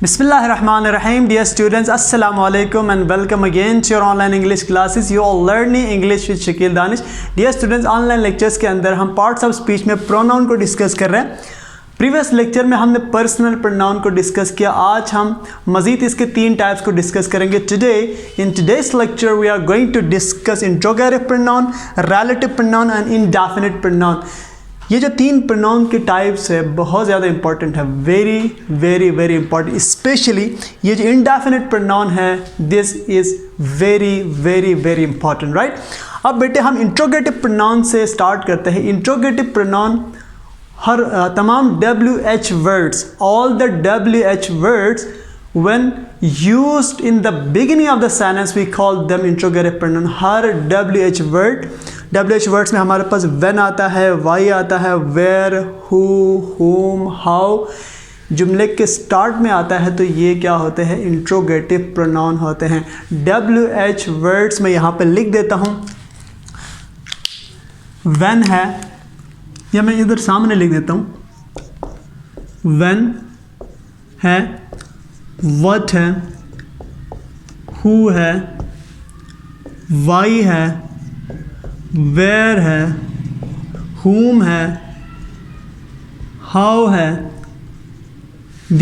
Bismillahirrahmanirrahim. Dear students, Assalamu alaikum and welcome again to your online English classes. You are learning English with Shakil Danish. Dear students, online lectures के अंदर हम parts of speech में pronoun को discuss कर रहे हैं. Previous lecture में हमने पर्सनल प्रोनाउन को डिस्कस किया. आज हम मज़ीद इसके 3 टाइप्स को डिस्कस करेंगे. In today's lecture we are going to discuss interrogative pronoun, relative pronoun and indefinite pronoun. ये जो 3 प्रोनाउन के टाइप्स है बहुत ज़्यादा इंपॉर्टेंट है, very very very important. Specially ये जो इंडेफिनिट प्रोनाउन है, this is very very very important, right. अब बेटे हम इंट्रोगेटिव प्रोनाउन से स्टार्ट करते हैं. इंट्रोगेटिव प्रोनाउन हर तमाम WH words, all the WH words when used in the beginning of the sentence we call them interrogative pronoun. Her WH words में हमारे पास when आता है, why आता है, where, who, whom, how जुमले के स्टार्ट में आता है, तो ये क्या होते हैं? इंट्रोगेटिव प्रोनाउन होते हैं. WH वर्ड्स में यहाँ पे लिख देता हूँ. when है, या मैं इधर सामने लिख देता हूँ. when है, what है, who है, why है, where है, whom है, how है.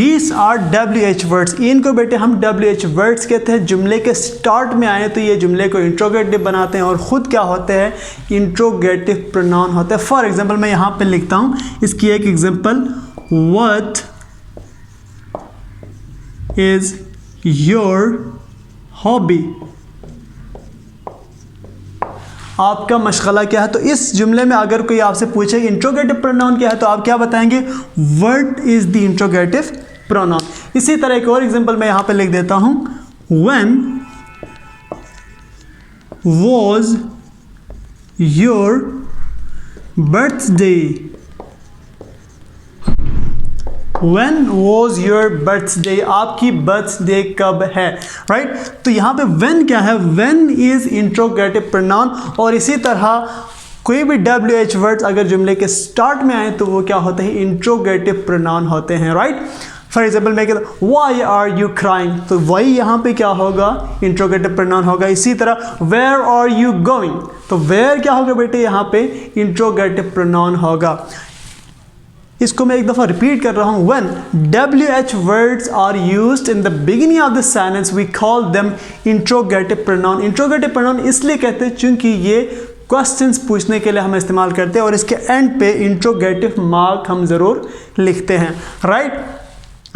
These are WH words. इनको बेटे हम WH words कहते हैं. जुमले के स्टार्ट में आए तो ये जुमले को इंट्रोगेटिव बनाते हैं और ख़ुद क्या होते हैं? इंट्रोगेटिव प्रोनाउन होते हैं. फॉर एग्जांपल मैं यहाँ पे लिखता हूँ इसकी एक example. What is your hobby? आपका मशगला क्या है? तो इस जुमले में अगर कोई आपसे पूछे इंट्रोगेटिव प्रोनाउन क्या है तो आप क्या बताएंगे? What is the interrogative pronoun. इसी तरह एक और एग्जांपल मैं यहां पे लिख देता हूं. When was your birthday? When was your birthday? आपकी बर्थडे कब है, राइट. तो यहाँ पे when क्या है? When is interrogative pronoun. और इसी तरह कोई भी WH वर्ड्स अगर जुमले के स्टार्ट में आए तो वो क्या होते हैं? इंट्रोगेटिव प्रोनाउन होते हैं, राइट. फॉर एग्जाम्पल मैं कहता हूँ वाई आर यू क्राइंग, तो वाई यहाँ पे क्या होगा? इंट्रोगेटिव प्रोनाउन होगा. इसी तरह वेयर आर यू गोइंग, तो वेयर क्या होगा बेटे? यहाँ पे इंट्रोगेटिव प्रोनाउन होगा. इसको मैं एक दफ़ा रिपीट कर रहा हूँ. When WH words are used in the beginning of the sentence we call them interrogative pronoun. Interrogative pronoun इसलिए कहते हैं क्योंकि ये क्वेश्चंस पूछने के लिए हम इस्तेमाल करते हैं और इसके एंड पे इंट्रोगेटिव मार्क हम ज़रूर लिखते हैं, राइट.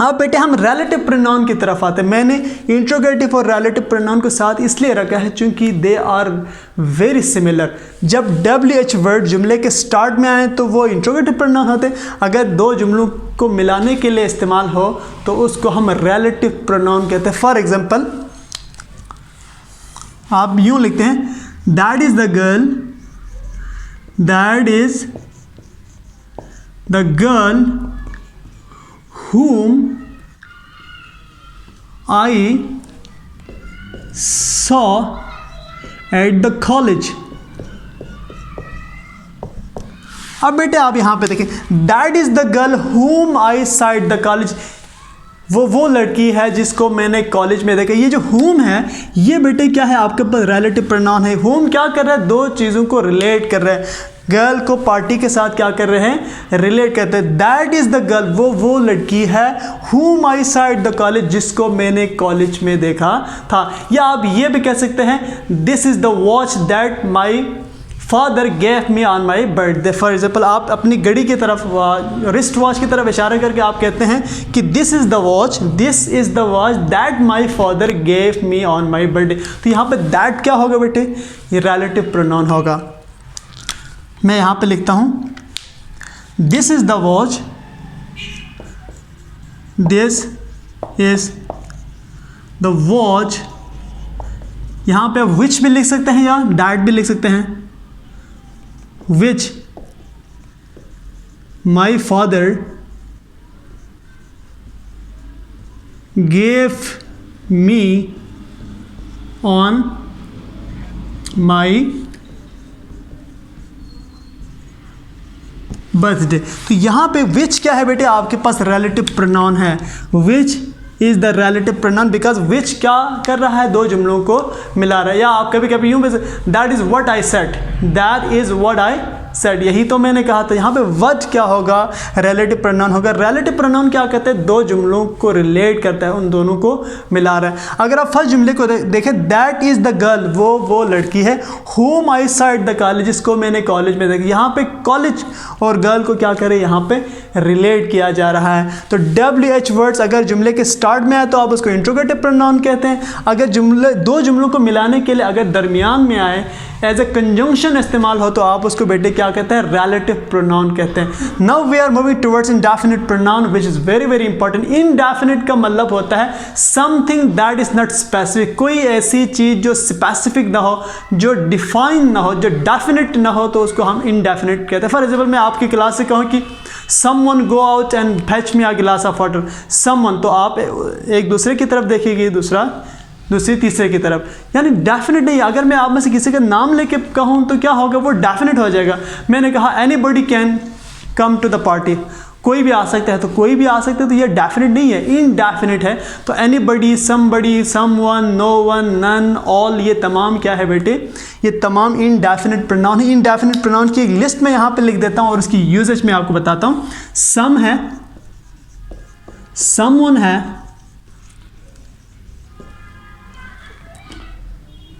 अब बेटे हम रिलेटिव प्रोनाउन की तरफ आते हैं. मैंने इंट्रोगेटिव और रिलेटिव प्रोनाउन को साथ इसलिए रखा है क्योंकि दे आर वेरी सिमिलर. जब WH वर्ड जुमले के स्टार्ट में आए तो वो इंट्रोगेटिव प्रोनाउन होते हैं. अगर 2 जुमलों को मिलाने के लिए इस्तेमाल हो तो उसको हम रिलेटिव प्रोनाउन कहते हैं. फॉर एग्जाम्पल आप यूँ लिखते हैं that is the girl, that is the girl whom I saw at the college. अब बेटे आप यहां पे देखें that is the girl whom I saw at the college. वो लड़की है जिसको मैंने कॉलेज में देखा. ये जो whom है ये बेटे क्या है? आपके पास रिलेटिव प्रोनाउन है. whom क्या कर रहा है? 2 चीज़ों को रिलेट कर रहा है. गर्ल को पार्टी के साथ क्या कर रहे हैं? रिलेट करते हैं. दैट इज़ द गर्ल, वो लड़की है whom I saw at the college, जिसको मैंने कॉलेज में देखा था. या आप ये भी कह सकते हैं this is the watch that my father gave me on my birthday. For example आप अपनी घड़ी की तरफ, रिस्ट वॉच की तरफ इशारा करके आप कहते हैं कि this is the watch that my father gave me on my birthday. तो यहाँ पे दैट क्या होगा बेटे? ये रिलेटिव प्रोनाउन होगा. मैं यहाँ पे लिखता हूँ this is the watch, this is the watch. यहाँ पे विच भी लिख सकते हैं या दैट भी लिख सकते हैं. Which my father gave me on my birthday. तो यहाँ पे विच क्या है बेटे, आपके पास रिलेटिव प्रोनाउन है। Which is the relative pronoun because विच क्या कर रहा है, दो जुमलों को मिला रहा है। या आप कभी कभी यूं भी that is what I said, that is what I said, यही तो मैंने कहा था। यहाँ पे व्हाट क्या होगा, रिलेटिव प्रोनाउन होगा। रिलेटिव प्रोनाउन क्या कहते हैं, दो जुमलों को रिलेट करता है, उन दोनों को मिला रहा है। अगर आप फर्स्ट जुमले को देखें, दैट इज द गर्ल, वो लड़की है, home I side the college, जिसको मैंने कॉलेज में देखा। यहाँ पे कॉलेज और गर्ल को क्या करें, यहाँ पे रिलेट किया जा रहा है। तो WH वर्ड्स अगर जुमले के स्टार्ट में आए तो आप उसको इंट्रोगेटिव प्रोनाउन कहते हैं। अगर दो जुमलों को मिलाने के लिए अगर दरमियान में आए, एज ए कंजंक्शन इस्तेमाल हो, तो आप उसको बेटे क्या कहते हैं, रिलेटिव प्रोनाउन कहते हैं। Now we are moving towards indefinite pronoun which is very very important. Indefinite का मतलब होता है something that is not specific, कोई ऐसी चीज जो स्पेसिफिक ना हो, जो डिफाइन ना हो, जो डेफिनिट ना हो, तो उसको हम इंडेफिनिट कहते हैं। फॉर एग्जाम्पल मैं आपकी क्लास से कहूँ कि someone go out and fetch me a glass of water, someone, तो आप एक दूसरे की तरफ देखिएगी, दूसरी तीसरे की तरफ, यानी डेफिनेट नहीं। अगर मैं आप में से किसी का नाम लेके कहूँ तो क्या होगा, वो डेफिनेट हो जाएगा। मैंने कहा anybody can come to the party, कोई भी आ सकता है, तो कोई भी आ सकता है, तो ये डेफिनेट नहीं है, इनडेफिनेट है। तो anybody, somebody, someone, no one, none, all, ये तमाम क्या है बेटे, ये तमाम इनडेफिनेट प्रोनाउन है। इनडेफिनेट प्रोनाउन की एक लिस्ट मैं यहाँ पे लिख देता हूँ और उसकी यूजेज मैं आपको बताता हूँ। सम है, समवन है,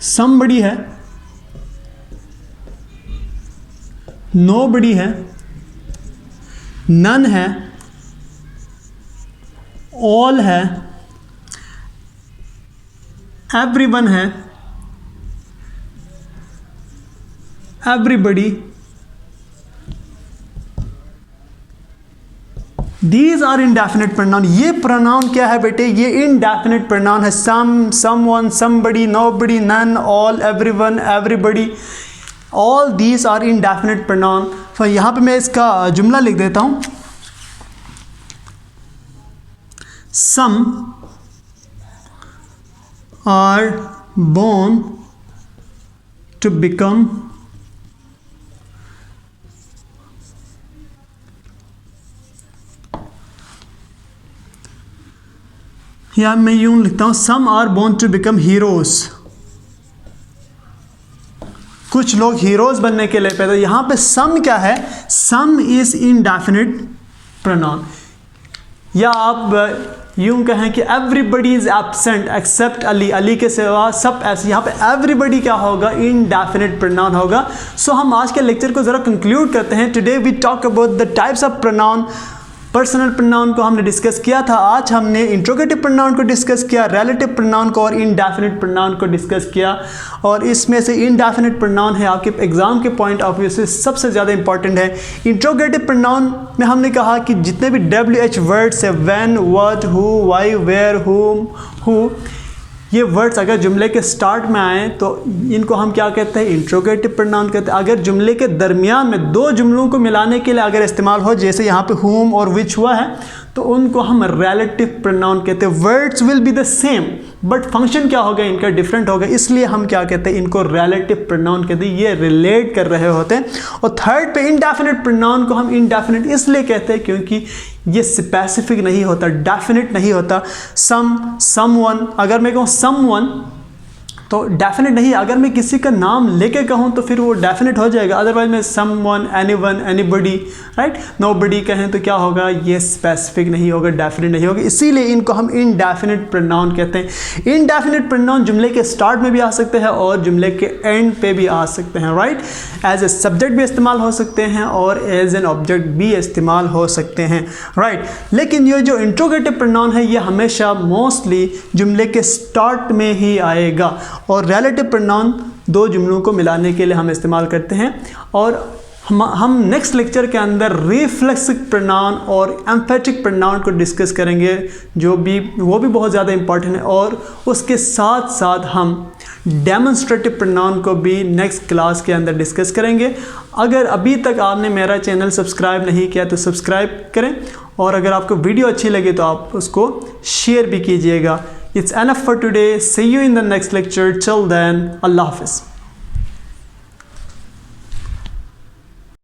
समबडी है, नोबडी है, नन है, ऑल है, एवरीवन है, everybody. These are indefinite pronoun. ये प्रोनाउन क्या है बेटे, ये इनडेफिनेट प्रोनाउन है। Some, someone, somebody, nobody, none, all, everyone, everybody, all these are indefinite pronoun. तो यहाँ पे मैं इसका जुमला लिख देता हूँ। Some are born to become या मैं यूं लिखता हूं, some are born to become heroes, कुछ लोग हीरोज बनने के लिए पैदा। यहां पे सम क्या है, सम इज इनडेफिनिट प्रोनाउन। या आप यूं कहें कि everybody is absent except Ali, Ali के सिवा सब ऐसे। यहाँ पे एवरीबडी क्या होगा, इनडेफिनिट प्रोनाउन होगा। सो हम आज के लेक्चर को जरा कंक्लूड करते हैं। Today we talk about the types of pronoun. Personal pronoun को हमने डिस्कस किया था, आज हमने इंट्रोगेटिव प्रोनाउन को डिस्कस किया, रिलेटिव प्रोनाउन को और इनडेफिनिट प्रोनाउन को डिस्कस किया। और इसमें से इनडेफिनिट प्रोनाउन है आपके एग्जाम के पॉइंट ऑफ व्यू से सबसे ज़्यादा इंपॉर्टेंट है। इंट्रोगेटिव प्रोनाउन में हमने कहा कि जितने भी WH वर्ड्स है, when, what, who, why, where, whom, who, ये वर्ड्स अगर जुमले के स्टार्ट में आए तो इनको हम क्या कहते हैं, इंट्रोगेटिव प्रोनाउन कहते हैं। अगर जुमले के दरमियान में दो जुमलों को मिलाने के लिए अगर इस्तेमाल हो, जैसे यहाँ पे हुम और विच हुआ है, तो उनको हम रिलेटिव प्रोनाउन कहते हैं। Words will be the same but function क्या होगा, इनका डिफरेंट होगा, इसलिए हम क्या कहते हैं, इनको रिलेटिव प्रोनाउन कहते हैं। ये रिलेट कर रहे होते हैं। और थर्ड पे इंडेफिनिट प्रोनाउन को हम इंडेफिनिट इसलिए कहते हैं क्योंकि ये स्पेसिफिक नहीं होता, डेफिनिट नहीं होता। सम, समवन, अगर मैं कहूँ समवन तो डेफिनेट नहीं। अगर मैं किसी का नाम लेके कहूँ तो फिर वो डेफिनेट हो जाएगा। अदरवाइज मैं someone, anyone, anybody, right, nobody कहें तो क्या होगा, ये स्पेसिफिक नहीं होगा, डेफिनेट नहीं होगा। इसीलिए इनको हम इनडेफिनिट प्रोनाउन कहते हैं। इनडेफिनिट प्रोनाउन जुमले के स्टार्ट में भी आ सकते हैं और जुमले के एंड पे भी आ सकते हैं, राइट। एज ए सब्जेक्ट भी इस्तेमाल हो सकते हैं और एज एन ऑब्जेक्ट भी इस्तेमाल हो सकते हैं, राइट। लेकिन ये जो इंट्रोगेटिव प्रोनाउन है ये हमेशा मोस्टली जुमले के स्टार्ट में ही आएगा। और रिलेटिव प्रोनाउन दो जुमलों को मिलाने के लिए हम इस्तेमाल करते हैं। और हम नेक्स्ट लेक्चर के अंदर रिफ्लेक्सिव प्रोनाउन और एम्फेटिक प्रोनाउन को डिस्कस करेंगे, वो भी बहुत ज़्यादा इंपॉर्टेंट है। और उसके साथ साथ हम डेमोन्स्ट्रेटिव प्रोनाउन को भी नेक्स्ट क्लास के अंदर डिस्कस करेंगे। अगर अभी तक आपने मेरा चैनल सब्सक्राइब नहीं किया तो सब्सक्राइब करें, और अगर आपको वीडियो अच्छी लगे तो आप उसको शेयर भी कीजिएगा। It's enough for today. See you in the next lecture. Till then, Allah Hafiz.